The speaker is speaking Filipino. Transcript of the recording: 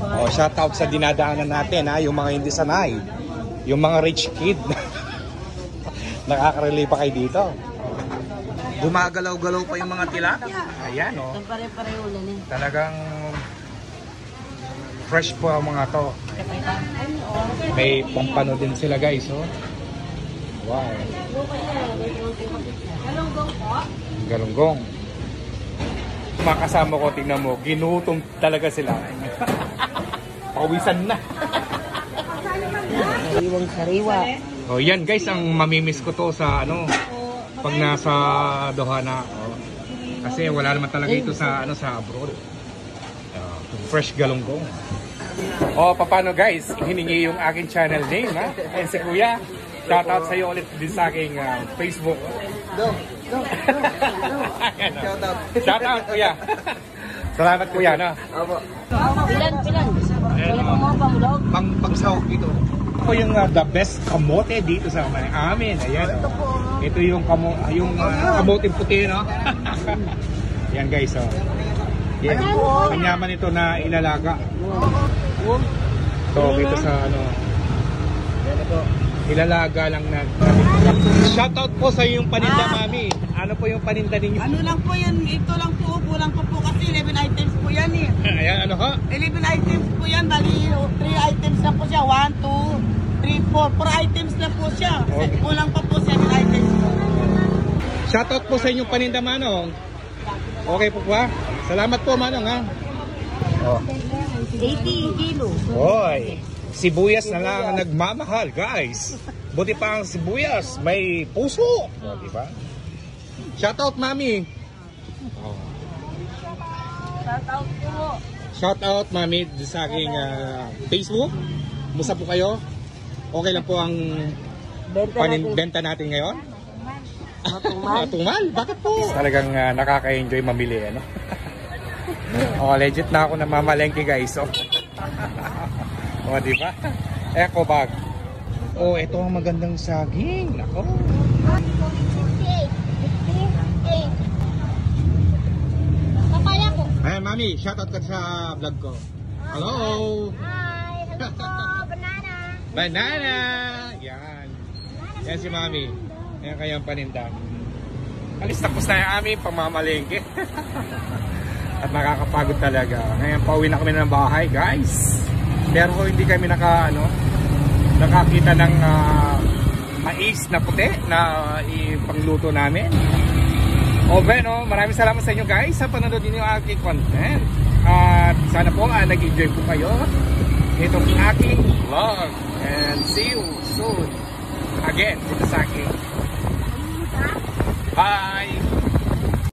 Oh, shout out sa dinadaanan natin ha, yung mga hindi sanay. Yung mga rich kid. Nakaka-relate pa kayo dito. Gumagalaw-galaw pa yung mga tilapia. Ayan oh. Talagang fresh po ang mga to. May pampano din sila guys oh. Wow. Galunggong. Mga kasama ko, tingnan mo, ginutom talaga sila. Pawisan na. Sariwang sariwa. Oh, yan guys, ang mamimiss ko to sa ano, pag nasa Doha na ako. Kasi wala naman talaga ito sa ano sa abroad. Fresh galunggong. Oh, paano guys? Hiningi yung aking channel name ha. And si Kuya, shout out sa iyo ulit din sa aking Facebook. Shout out Kuya. Salamat Kuya no. Opo. Pilan. Pangsahog dito. Ito yung the best kamote dito sa amin. Ayan. Oh. Ito yung kamote puti no. Yan guys oh. Yan. Ang yaman ito na ilalaga. So dito sa ano. Yan ito. Ilalaga lang na. Shoutout po sa yung paninda mami. Ano po yung paninda ninyo? Ano lang po yan, ito lang po, kulang po kasi 11 items po yan eh. Ayan, ano ho? 11 items po yan, bali 3 items lang po siya, 1, 2, 3, 4 items lang po siya. Okay. Kulang pa po 7 items po. Shoutout po sa inyong paninda Manong. Okay po ba? Salamat po Manong ha. Oh. 80 kilo. Hoy, sibuyas na lang ang nagmamahal guys. Buti pa ang sibuyas, may puso. O, diba? Shoutout mami. Oh. Shoutout po. Shoutout mami sa aking Facebook. Musta po kayo? Okay lang po ang benta natin ngayon? Matumal? Bakit po? Talagang nakaka-enjoy mamili ano? Oh, legit na ako namamalengke guys. Oh. O, diba? Eco bag. Oh, ito ang magandang saging. Nako. Ay, mami, shoutout ka sa vlog ko. Hello. Hi, hello po, banana. Banana. Yan. Yan si mami. Yan kayang paninda. Alis tapos na yung aming pamamalengke. At nakakapagod talaga. Ngayon pauwi na kami ng bahay, guys. Pero hindi kami nakakita ng mais na puti na ipangluto namin. O no, maraming salamat sa inyo guys sa panonood niyo ang aking content. At sana po nag-enjoy po kayo itong aking vlog. And see you soon again dito sa aking